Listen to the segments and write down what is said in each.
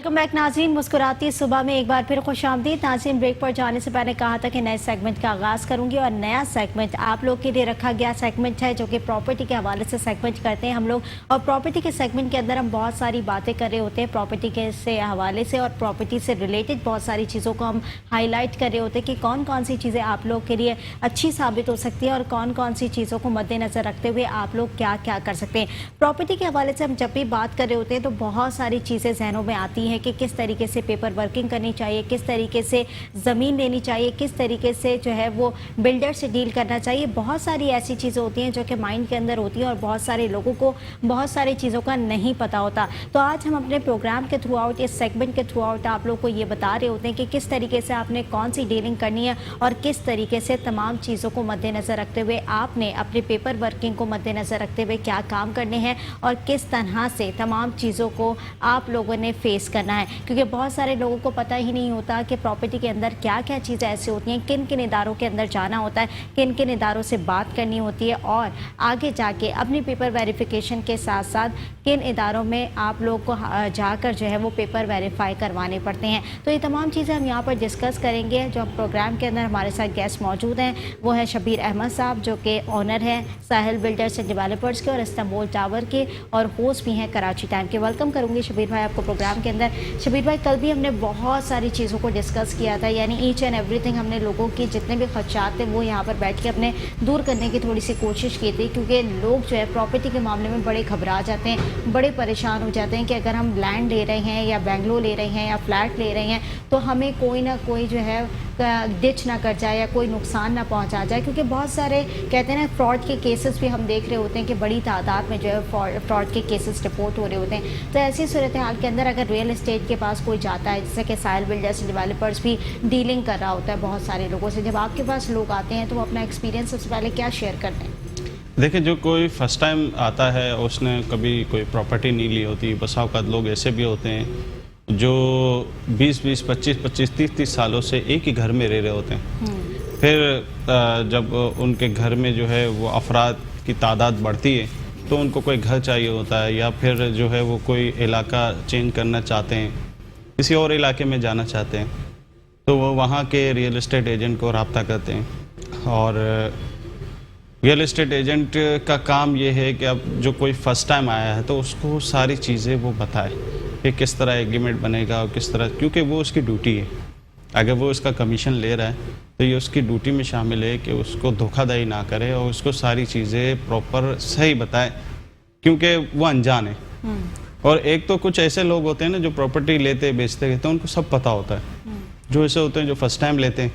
Welcome back नाज़रीन। मुस्कुराती सुबह में एक बार फिर खुशामदीद। नाज़रीन, ब्रेक पर जाने से पहले कहा था कि नए सेगमेंट का आगाज़ करूंगी और नया सेगमेंट आप लोग के लिए रखा गया सेगमेंट है जो कि प्रॉपर्टी के हवाले से सेगमेंट करते हैं हम लोग। और प्रॉपर्टी के सेगमेंट के अंदर हम बहुत सारी बातें कर रहे होते हैं प्रॉपर्टी के से हवाले से, और प्रॉपर्टी से रिलेटेड बहुत सारी चीज़ों को हम हाईलाइट कर रहे होते हैं कि कौन कौन सी चीज़ें आप लोग के लिए अच्छी साबित हो सकती है और कौन कौन सी चीज़ों को मद्देनज़र रखते हुए आप लोग क्या क्या कर सकते हैं। प्रॉपर्टी के हवाले से हम जब भी बात कर रहे होते हैं तो बहुत सारी चीज़ें जहनों में आती हैं कि किस तरीके से पेपर वर्किंग करनी चाहिए, किस तरीके से ज़मीन लेनी चाहिए, किस तरीके से जो है वो बिल्डर से डील करना चाहिए। बहुत सारी ऐसी चीज़ें होती हैं जो कि माइंड के अंदर होती हैं और बहुत सारे लोगों को बहुत सारी चीज़ों का नहीं पता होता। तो आज हम अपने प्रोग्राम के थ्रू आउट, इस सेगमेंट के थ्रू आउट आप लोग को ये बता रहे होते हैं कि किस तरीके से आपने कौन सी डीलिंग करनी है और किस तरीके से तमाम चीज़ों को मद्देनज़र रखते हुए आपने अपने पेपर वर्किंग को मद्देनज़र रखते हुए क्या काम करने हैं और किस तरह से तमाम चीज़ों को आप लोगों ने फेस करना है। क्योंकि बहुत सारे लोगों को पता ही नहीं होता कि प्रॉपर्टी के अंदर क्या क्या चीज़ें ऐसी होती हैं, किन किन इदारों के अंदर जाना होता है, किन किन इदारों से बात करनी होती है और आगे जाके अपनी पेपर वेरिफिकेशन के साथ साथ किन इदारों में आप लोग को जाकर जो है वो पेपर वेरीफाई करवाने पड़ते हैं। तो ये तमाम चीज़ें हम यहाँ पर डिस्कस करेंगे। जो प्रोग्राम के अंदर हमारे साथ गेस्ट मौजूद हैं वो है शबीर अहमद साहब, जो कि ऑनर हैं साहिल बिल्डर्स एंड डेवलपर्स के और इस्तांबुल टावर के, और होस्ट भी हैं कराची टाइम के। वेलकम करूँगी शबीर भाई आपको प्रोग्राम के अंदर। शबीर भाई, कल भी हमने बहुत सारी चीज़ों को डिस्कस किया था, यानी ईच एंड एवरीथिंग हमने लोगों की जितने भी खदशात थे वो यहाँ पर बैठ के अपने दूर करने की थोड़ी सी कोशिश की थी। क्योंकि लोग जो है प्रॉपर्टी के मामले में बड़े घबरा जाते हैं, बड़े परेशान हो जाते हैं कि अगर हम लैंड ले रहे हैं या बेंगलो ले रहे हैं या फ्लैट ले रहे हैं तो हमें कोई ना कोई जो है डिच ना कर जाए या कोई नुकसान ना पहुंचा जाए। क्योंकि बहुत सारे कहते हैं ना फ्रॉड के केसेस भी हम देख रहे होते हैं कि बड़ी तादाद में जो है फ्रॉड के केसेस रिपोर्ट हो रहे होते हैं। तो ऐसी सूरत हाल के अंदर अगर रियल एस्टेट के पास कोई जाता है, जैसे कि साहिल बिल्डर्स डेवलपर्स भी डीलिंग कर रहा होता है बहुत सारे लोगों से, जब आपके पास लोग आते हैं तो वो अपना एक्सपीरियंस सबसे पहले क्या शेयर करते हैं? देखिए, जो कोई फर्स्ट टाइम आता है उसने कभी कोई प्रॉपर्टी नहीं ली होती। बस औक़ात लोग ऐसे भी होते हैं जो 20-20, 25-25, 30-30 सालों से एक ही घर में रह रहे होते हैं। फिर जब उनके घर में जो है वो अफराद की तादाद बढ़ती है तो उनको कोई घर चाहिए होता है, या फिर जो है वो कोई इलाका चेंज करना चाहते हैं, किसी और इलाके में जाना चाहते हैं, तो वो वहाँ के रियल एस्टेट एजेंट को रब्ता करते हैं। और रियल एस्टेट एजेंट का काम ये है कि अब जो कोई फ़र्स्ट टाइम आया है तो उसको सारी चीज़ें वो बताए कि किस तरह एग्रीमेंट बनेगा और किस तरह, क्योंकि वो उसकी ड्यूटी है। अगर वो उसका कमीशन ले रहा है तो ये उसकी ड्यूटी में शामिल है कि उसको धोखाधड़ी ना करे और उसको सारी चीज़ें प्रॉपर सही बताए, क्योंकि वो अनजान है। और एक तो कुछ ऐसे लोग होते हैं ना जो प्रॉपर्टी लेते बेचते रहते हैं, उनको सब पता होता है। जो ऐसे होते हैं जो फर्स्ट टाइम लेते हैं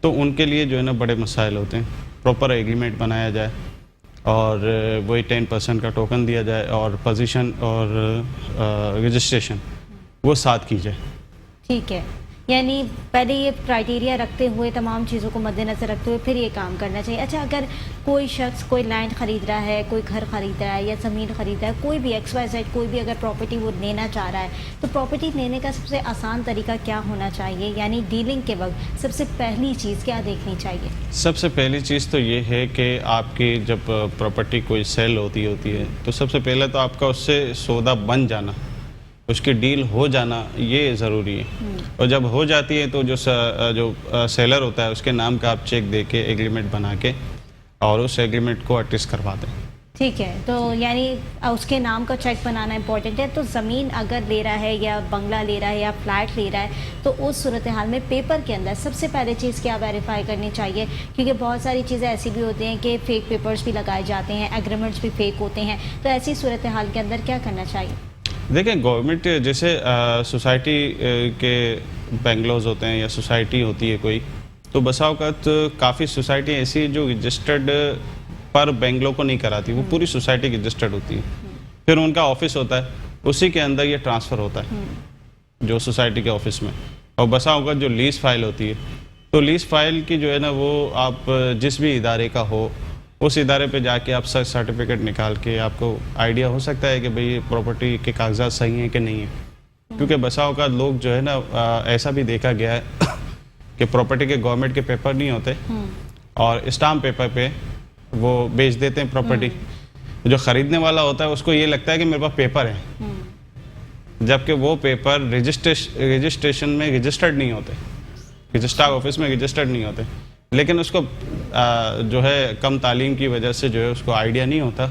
तो उनके लिए जो है ना बड़े मसाइल होते हैं। प्रॉपर एग्रीमेंट बनाया जाए और वही 10% का टोकन दिया जाए और पोजीशन और रजिस्ट्रेशन वो साथ की जाए। ठीक है, यानी पहले ये क्राइटेरिया रखते हुए तमाम चीज़ों को मद्देनज़र रखते हुए फिर ये काम करना चाहिए। अच्छा, अगर कोई शख्स कोई लैंड ख़रीद रहा है, कोई घर ख़रीद रहा है या ज़मीन ख़रीद रहा है, कोई भी XYZ कोई भी अगर प्रॉपर्टी वो लेना चाह रहा है, तो प्रॉपर्टी लेने का सबसे आसान तरीका क्या होना चाहिए? यानी डीलिंग के वक्त सबसे पहली चीज़ क्या देखनी चाहिए? सबसे पहली चीज़ तो ये है कि आपकी जब प्रॉपर्टी कोई सेल होती है तो सबसे पहले तो आपका उससे सौदा बन जाना, उसकी डील हो जाना, ये ज़रूरी है। और जब हो जाती है तो जो सेलर होता है उसके नाम का आप चेक दे के एग्रीमेंट बना के और उस एग्रीमेंट को अटेस्ट करवा दें। ठीक है, तो यानी उसके नाम का चेक बनाना इंपॉर्टेंट है। तो ज़मीन अगर ले रहा है या बंगला ले रहा है या फ्लैट ले रहा है तो उस सूरत हाल में पेपर के अंदर सबसे पहले चीज़ क्या वेरीफाई करनी चाहिए? क्योंकि बहुत सारी चीज़ें ऐसी भी होती हैं कि फ़ेक पेपर्स भी लगाए जाते हैं, एग्रीमेंट्स भी फेक होते हैं। तो ऐसी सूरत हाल के अंदर क्या करना चाहिए? देखिए, गवर्नमेंट जैसे सोसाइटी के बेंगलोज होते हैं या सोसाइटी होती है कोई, तो बसा औक़ात काफ़ी सोसाइटी ऐसी है जो रजिस्टर्ड पर बेंगलो को नहीं कराती, वो पूरी सोसाइटी रजिस्टर्ड होती है। फिर उनका ऑफिस होता है, उसी के अंदर ये ट्रांसफ़र होता है जो सोसाइटी के ऑफिस में। और बसा औक़ात जो लीज़ फाइल होती है, तो लीज़ फाइल की जो है ना वो आप जिस भी इदारे का हो उस इदारे पे जाके आप सर्टिफिकेट निकाल के आपको आइडिया हो सकता है कि भाई ये प्रॉपर्टी के कागजात सही हैं कि नहीं है। क्योंकि बसा औक़ात लोग जो है ना ऐसा भी देखा गया है कि प्रॉपर्टी के गवर्नमेंट के पेपर नहीं होते और स्टाम्प पेपर पे वो बेच देते हैं प्रॉपर्टी। जो ख़रीदने वाला होता है उसको ये लगता है कि मेरे पास पेपर है, जबकि वो पेपर रजिस्ट्रेशन में रजिस्टर्ड नहीं होते, रजिस्ट्रार ऑफिस में रजिस्टर्ड नहीं होते। लेकिन उसको जो है कम तालीम की वजह से जो है उसको आइडिया नहीं होता।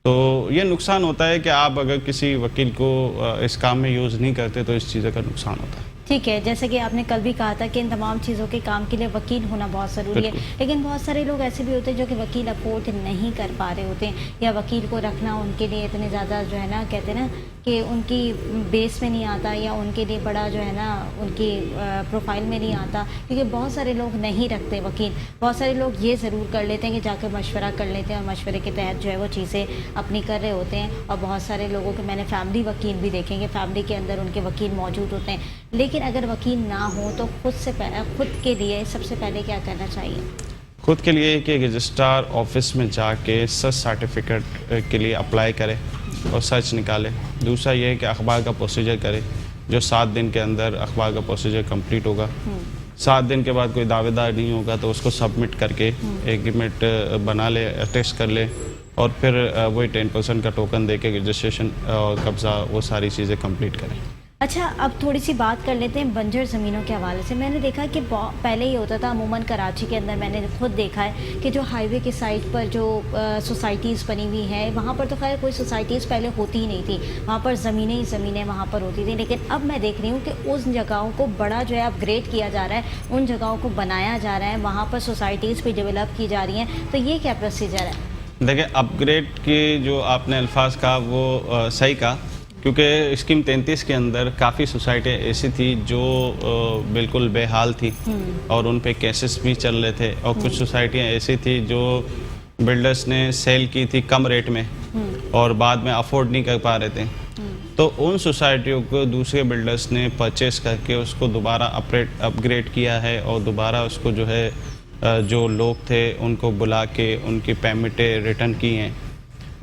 तो ये नुकसान होता है कि आप अगर किसी वकील को इस काम में यूज़ नहीं करते तो इस चीज़ का नुकसान होता है। ठीक है, जैसे कि आपने कल भी कहा था कि इन तमाम चीज़ों के काम के लिए वकील होना बहुत ज़रूरी है, लेकिन बहुत सारे लोग ऐसे भी होते हैं जो कि वकील अफोर्ड नहीं कर पा रहे होते हैं, या वकील को रखना उनके लिए इतने ज़्यादा जो है ना, कहते हैं ना कि उनकी बेस में नहीं आता, या उनके लिए बड़ा जो है ना उनकी प्रोफाइल में नहीं आता, क्योंकि बहुत सारे लोग नहीं रखते वकील। बहुत सारे लोग ये ज़रूर कर लेते हैं कि जाकर मशवरा कर लेते हैं और मशवरे के तहत जो है वो चीज़ें अपनी कर रहे होते हैं। और बहुत सारे लोगों के मैंने फैमिली वकील भी देखेंगे, फैमिली के अंदर उनके वकील मौजूद होते हैं। लेकिन अगर वकील ना हो तो खुद के लिए सबसे पहले क्या करना चाहिए? खुद के लिए कि रजिस्ट्रार ऑफिस में जाके सर्च सर्टिफिकेट के लिए अप्लाई करें और सर्च निकाले। दूसरा ये है कि अखबार का प्रोसीजर करे, जो 7 दिन के अंदर अखबार का प्रोसीजर कंप्लीट होगा। 7 दिन के बाद कोई दावेदार नहीं होगा तो उसको सबमिट करके एग्रीमेंट बना ले, अटेस्ट कर ले, और फिर वही 10% का टोकन दे के रजिस्ट्रेशन और कब्ज़ा वो सारी चीज़ें कंप्लीट करें। अच्छा, अब थोड़ी सी बात कर लेते हैं बंजर ज़मीनों के हवाले से। मैंने देखा कि पहले ये होता था, अमूमन कराची के अंदर मैंने खुद देखा है कि जो हाईवे की साइड पर जो सोसाइटीज़ बनी हुई हैं, वहाँ पर तो खैर कोई सोसाइटीज़ पहले होती ही नहीं थी, वहाँ पर ज़मीनें ही ज़मीनें वहाँ पर होती थी। लेकिन अब मैं देख रही हूँ कि उस जगहों को बड़ा जो है अपग्रेड किया जा रहा है, उन जगहों को बनाया जा रहा है, वहाँ पर सोसाइटीज़ भी डेवलप की जा रही हैं। तो ये क्या प्रोसीजर है? देखिए, अपग्रेड की जो आपने अल्फाज कहा वो सही कहा, क्योंकि स्कीम 33 के अंदर काफ़ी सोसाइटियाँ ऐसी थी जो बिल्कुल बेहाल थी और उन पे केसेस भी चल रहे थे, और कुछ सोसाइटियाँ ऐसी थी जो बिल्डर्स ने सेल की थी कम रेट में और बाद में अफोर्ड नहीं कर पा रहे थे। तो उन सोसाइटियों को दूसरे बिल्डर्स ने परचेस करके उसको दोबारा अपग्रेड किया है, और दोबारा उसको जो है जो लोग थे उनको बुला के उनकी पेमेंटें रिटर्न की हैं,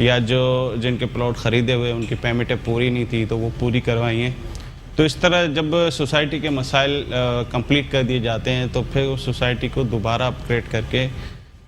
या जो जिनके प्लॉट ख़रीदे हुए उनकी पेमेंटें पूरी नहीं थी तो वो पूरी करवाई हैं। तो इस तरह जब सोसाइटी के मसाइल कंप्लीट कर दिए जाते हैं तो फिर उस सोसाइटी को दोबारा अपग्रेड करके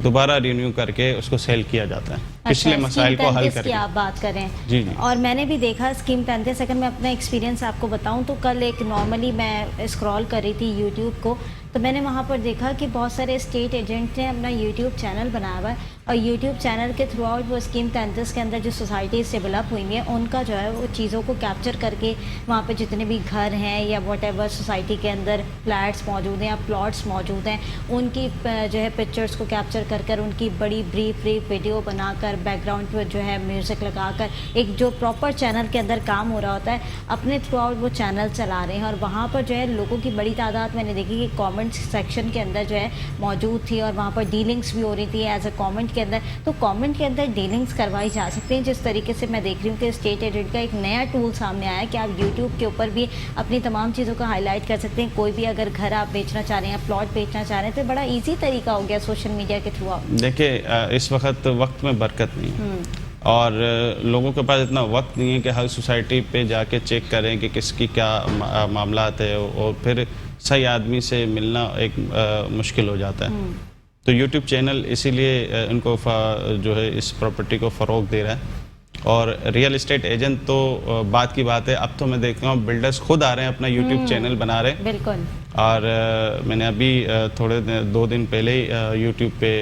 दोबारा रिन्यू करके उसको सेल किया जाता है। पिछले मसाइल को हल करके। आप बात करें जी। और मैंने भी देखा स्कीम 35, अगर मैं अपना एक्सपीरियंस आपको बताऊं तो कल एक नॉर्मली मैं स्क्रॉल कर रही थी यूट्यूब को, तो मैंने वहाँ पर देखा कि बहुत सारे स्टेट एजेंट ने अपना यूट्यूब चैनल बनाया हुआ है, और यूट्यूब चैनल के थ्रू आउट वो स्कीम 33 के अंदर जो सोसाइटीज़ डेवलप हुई हैं उनका जो है वो चीज़ों को कैप्चर करके वहाँ पे जितने भी घर हैं या व्हाटएवर सोसाइटी के अंदर फ्लैट्स मौजूद हैं या प्लॉट्स मौजूद हैं, उनकी जो है पिक्चर्स को कैप्चर कर उनकी बड़ी ब्रीफ वीडियो बनाकर बैकग्राउंड पर जो है म्यूज़िक लगाकर एक जो प्रॉपर चैनल के अंदर काम हो रहा होता है, अपने थ्रू आउट वो चैनल चला रहे हैं। और वहाँ पर जो है लोगों की बड़ी तादाद मैंने देखी कि कॉमेंट सेक्शन के अंदर जो है मौजूद थी, और वहाँ पर डीलिंग्स भी हो रही थी एज अ कॉमेंट के अंदर। तो कमेंट के अंदर डीलिंग्स करवाई जा सकती हैं। जिस तरीके से मैं देख रही हूँ कि स्टेट एजेंट का एक नया टूल सामने आया है कि आप यूट्यूब के ऊपर भी अपनी तमाम चीज़ों का हाईलाइट कर सकते हैं। कोई भी अगर घर आप बेचना चाह रहे हैं, प्लॉट बेचना चाह रहे हैं, तो बड़ा ईजी तरीका हो गया सोशल मीडिया के थ्रू। देखिए, इस वक्त में बरकत नहीं है, और लोगों के पास इतना वक्त नहीं है कि हर सोसाइटी पे जाके चेक करें कि किसकी क्या मामलात है, और फिर सही आदमी से मिलना एक मुश्किल हो जाता है। तो यूट्यूब चैनल इसीलिए इनको जो है इस प्रॉपर्टी को फ़रोग दे रहा है। और रियल एस्टेट एजेंट तो बात की बात है, अब तो मैं देख रहा हूँ बिल्डर्स खुद आ रहे हैं, अपना यूट्यूब चैनल बना रहे हैं। बिल्कुल। और मैंने अभी 2 दिन पहले ही यूट्यूब पे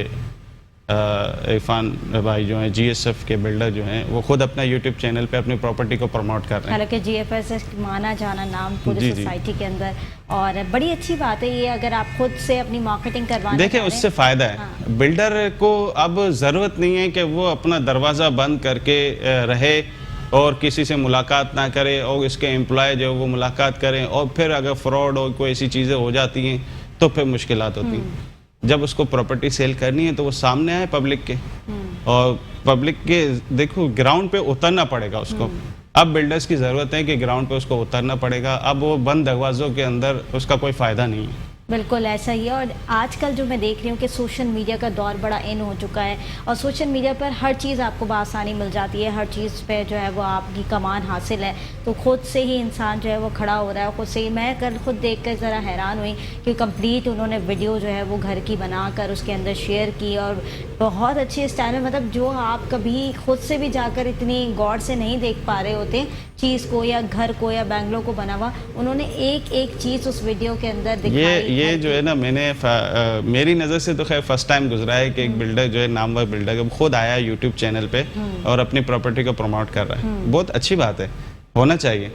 इरफान भाई जो हैं GSF के बिल्डर जो हैं वो खुद अपना यूट्यूब चैनल पे अपनी प्रॉपर्टी को प्रमोट कर रहे हैं। हालांकि GFS माना जाना नाम पूरी सोसाइटी के अंदर, और बड़ी अच्छी बात है ये, अगर आप खुद से अपनी मार्केटिंग करवाना देखिए उससे फ़ायदा है। हाँ। बिल्डर को अब ज़रूरत नहीं है कि वो अपना दरवाज़ा बंद करके रहे और किसी से मुलाकात ना करे, और इसके एम्प्लॉय जो वो मुलाकात करें, और फिर अगर फ्रॉड और कोई ऐसी चीज़ें हो जाती हैं तो फिर मुश्किलात होती हैं। जब उसको प्रॉपर्टी सेल करनी है तो वो सामने आए पब्लिक के, और पब्लिक के देखो ग्राउंड पे उतरना पड़ेगा उसको। अब बिल्डर्स की ज़रूरत है कि ग्राउंड पे उसको उतरना पड़ेगा। अब वो बंद दरवाज़ों के अंदर उसका कोई फ़ायदा नहीं है। बिल्कुल ऐसा ही है। और आजकल जो मैं देख रही हूँ कि सोशल मीडिया का दौर बड़ा इन हो चुका है और सोशल मीडिया पर हर चीज़ आपको बआसानी मिल जाती है, हर चीज़ पे जो है वो आपकी कमान हासिल है, तो खुद से ही इंसान जो है वो खड़ा हो रहा है। खुद से ही मैं कल खुद देख कर ज़रा हैरान हुई कि कंप्लीट उन्होंने वीडियो जो है वो घर की बना कर उसके अंदर शेयर की और बहुत अच्छे स्टाइल में, मतलब जो आप कभी खुद से भी जाकर इतनी गौर से नहीं देख पा रहे होते चीज़ को या घर को या बैंगलों को बना हुआ, उन्होंने एक एक चीज़ उस वीडियो के अंदर दिखाई। ये जो है ना, मेरी नज़र से तो खैर फर्स्ट टाइम गुजरा है कि एक बिल्डर जो है, नामवर बिल्डर, वो खुद आया यूट्यूब चैनल पे और अपनी प्रॉपर्टी को प्रमोट कर रहा है। बहुत अच्छी बात है, होना चाहिए,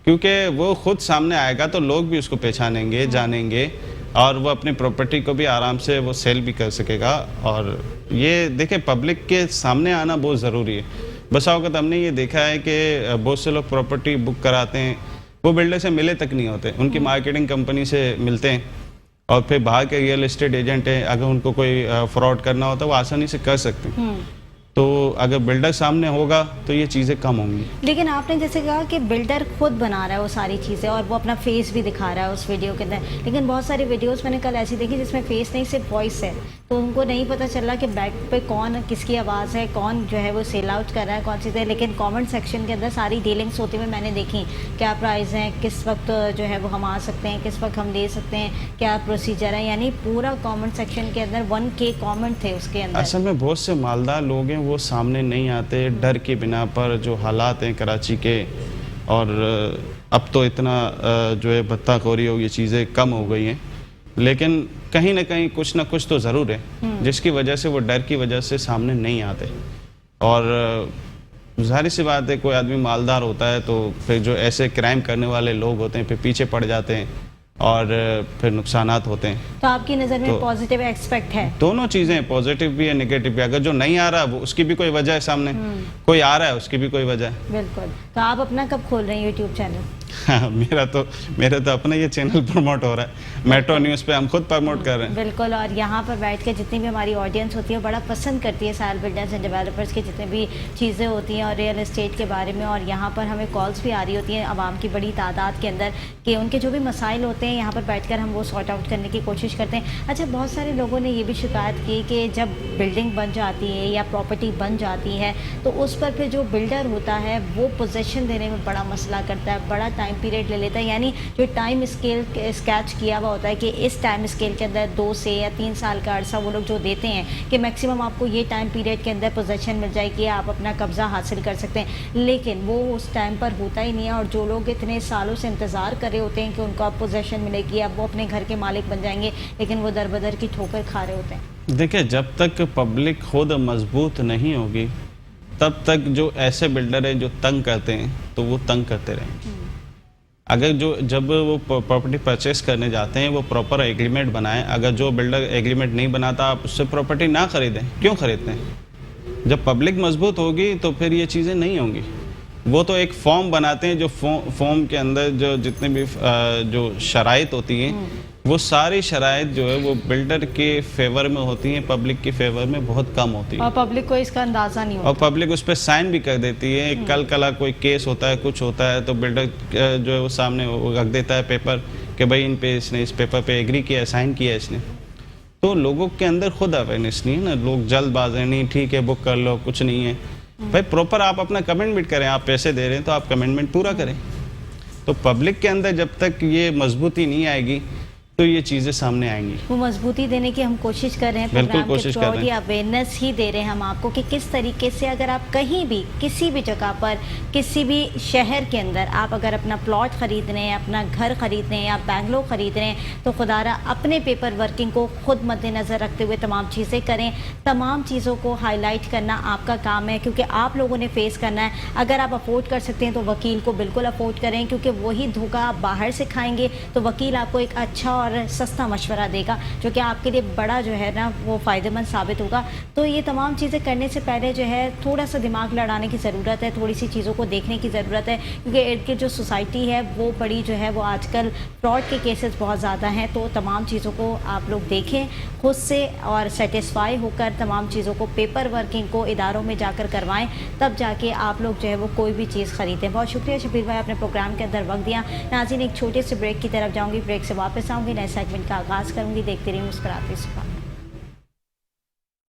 क्योंकि वो खुद सामने आएगा तो लोग भी उसको पहचानेंगे, जानेंगे और वो अपनी प्रॉपर्टी को भी आराम से वो सेल भी कर सकेगा। और ये देखें, पब्लिक के सामने आना बहुत ज़रूरी है। बस औक़ात हमने ये देखा है कि बहुत से लोग प्रॉपर्टी बुक कराते हैं, वो बिल्डर से मिले तक नहीं होते, उनकी मार्केटिंग कंपनी से मिलते हैं और फिर बाहर के रियल एस्टेट एजेंट हैं, अगर उनको कोई फ्रॉड करना होता है वो आसानी से कर सकते हैं। तो अगर बिल्डर सामने होगा तो ये चीज़ें कम होंगी। लेकिन आपने जैसे कहा कि बिल्डर खुद बना रहा है वो सारी चीज़ें और वो अपना फेस भी दिखा रहा है उस वीडियो के अंदर, लेकिन बहुत सारी वीडियोस मैंने कल ऐसी देखी जिसमें फेस नहीं, सिर्फ वॉइस है, तो उनको नहीं पता चल रहा कि बैक पे कौन किसकी आवाज़ है, कौन जो है वो सेल आउट कर रहा है, कौन चीज़ है। लेकिन कमेंट सेक्शन के अंदर सारी डीलिंग्स होती हुई मैंने देखी, क्या प्राइस हैं, किस वक्त जो है वो हम आ सकते हैं, किस वक्त हम ले सकते हैं, क्या प्रोसीजर है, यानी पूरा कमेंट सेक्शन के अंदर 1K कमेंट थे उसके अंदर। असल में बहुत से मालदार लोग हैं, वो सामने नहीं आते डर के बिना पर। जो हालात हैं कराची के, और अब तो इतना जो है बत्ताखोरी हो, ये चीज़ें कम हो गई हैं, लेकिन कहीं ना कहीं कुछ ना कुछ तो ज़रूर है जिसकी वजह से वो डर की वजह से सामने नहीं आते। और जाहिर सी बात है, कोई आदमी मालदार होता है तो फिर जो ऐसे क्राइम करने वाले लोग होते हैं फिर पीछे पड़ जाते हैं और फिर नुकसानात होते हैं। तो आपकी नज़र में पॉजिटिव एक्सपेक्ट है? दोनों चीज़ें, पॉजिटिव भी है, नेगेटिव भी। अगर जो नहीं आ रहा वो उसकी भी कोई वजह है सामने, कोई आ रहा है उसकी भी कोई वजह है। बिल्कुल। तो आप अपना कब खोल रहे हैं यूट्यूब चैनल? हाँ, मेरा तो अपना ये चैनल प्रमोट हो रहा है, मेट्रो न्यूज़ पे हम खुद प्रमोट कर रहे हैं। बिल्कुल। और यहाँ पर बैठ के जितनी भी हमारी ऑडियंस होती है बड़ा पसंद करती है साल बिल्डर्स एंड डेवलपर्स की जितनी भी चीज़ें होती हैं और रियल एस्टेट के बारे में, और यहाँ पर हमें कॉल्स भी आ रही होती हैं आवाम की बड़ी तादाद के अंदर कि उनके जो भी मसाइल होते हैं यहाँ पर बैठकर हम वो सॉर्ट आउट करने की कोशिश करते हैं। अच्छा, बहुत सारे लोगों ने ये भी शिकायत की कि जब बिल्डिंग बन जाती है या प्रॉपर्टी बन जाती है तो उस पर फिर जो बिल्डर होता है वो पोजेसन देने में बड़ा मसला करता है, बड़ा टाइम पीरियड ले लेता है, यानी जो टाइम स्केल स्केच किया हुआ होता है कि इस टाइम स्केल के अंदर 2 से या 3 साल का अरसा वो लोग जो देते हैं कि मैक्सिमम आपको ये टाइम पीरियड के अंदर पोजेसन मिल जाएगी, आप अपना कब्ज़ा हासिल कर सकते हैं, लेकिन वो उस टाइम पर होता ही नहीं है। और जो लोग इतने सालों से इंतज़ार कर रहे होते हैं कि उनको अब पोजेसन मिलेगी, अब वो अपने घर के मालिक बन जाएंगे, लेकिन वो दर बदर की ठोकर खा रहे होते हैं। देखिए, जब तक पब्लिक खुद मजबूत नहीं होगी तब तक जो ऐसे बिल्डर हैं जो तंग करते हैं तो वो तंग करते रहेंगे। अगर जब वो प्रॉपर्टी परचेस करने जाते हैं वो प्रॉपर एग्रीमेंट बनाएं। अगर जो बिल्डर एग्रीमेंट नहीं बनाता आप उससे प्रॉपर्टी ना खरीदें। क्यों खरीदते हैं? जब पब्लिक मजबूत होगी तो फिर ये चीज़ें नहीं होंगी। वो तो एक फॉर्म बनाते हैं, जो फॉर्म के अंदर जो जितने भी जो शराइत होती हैं वो सारी शराइत जो है वो बिल्डर के फेवर में होती हैं, पब्लिक के फेवर में बहुत कम होती है। और पब्लिक को इसका अंदाज़ा नहीं होता। और पब्लिक उस पर साइन भी कर देती है। कल कोई केस होता है, कुछ होता है तो बिल्डर जो है वो सामने वो रख देता है पेपर कि भाई इन पे इसने इस पेपर पे एग्री किया, साइन किया इसने। तो लोगों के अंदर खुद अवेयरनेस नहीं है ना, लोग जल्दबाज हैं, नहीं ठीक है बुक कर लो, कुछ नहीं है। भाई प्रॉपर आप अपना कमिटमेंट करें, आप पैसे दे रहे हैं तो आप कमिटमेंट पूरा करें। तो पब्लिक के अंदर जब तक ये मजबूती नहीं आएगी तो ये चीज़ें सामने आएंगी। वो मजबूती देने की हम कोशिश कर रहे हैं, प्रोग्राम के थ्रू और ये अवेयरनेस ही दे रहे हैं हम आपको कि किस तरीके से अगर आप कहीं भी किसी भी जगह पर किसी भी शहर के अंदर आप अगर अपना प्लॉट ख़रीद रहे हैं, अपना घर ख़रीद रहे हैं या बैंगलोर ख़रीद रहे हैं तो खुदारा अपने पेपर वर्किंग को खुद मद्देनज़र रखते हुए तमाम चीज़ें करें। तमाम चीज़ों को हाईलाइट करना आपका काम है क्योंकि आप लोगों ने फेस करना है। अगर आप अफोर्ड कर सकते हैं तो वकील को बिल्कुल अफोर्ड करें, क्योंकि वही धोखा आप बाहर से खाएंगे तो वकील आपको एक अच्छा और सस्ता मशवरा देगा जो कि आपके लिए बड़ा जो है ना वो फ़ायदेमंद साबित होगा। तो ये तमाम चीज़ें करने से पहले जो है थोड़ा सा दिमाग लड़ाने की ज़रूरत है, थोड़ी सी चीज़ों को देखने की ज़रूरत है, क्योंकि इर्द गिर्द जो सोसाइटी है वो बड़ी जो है वो आजकल फ्रॉड के केसेस बहुत ज़्यादा हैं। तो तमाम चीज़ों को आप लोग देखें खुद से और सेटिस्फाई होकर तमाम चीज़ों को पेपर वर्किंग को इदारों में जाकर करवाएं, तब जाके आप लोग जो है वो कोई भी चीज़ ख़रीदें। बहुत शुक्रिया शबीर भाई, अपने प्रोग्राम के अंदर वक्त दिया। नाज़रीन, एक छोटे से ब्रेक की तरफ जाऊँगी, ब्रेक से वापस आऊँगी। नए सेगमेंट का आगाज़ करूंगी। देखते रहिए मुस्कुराते सुबह।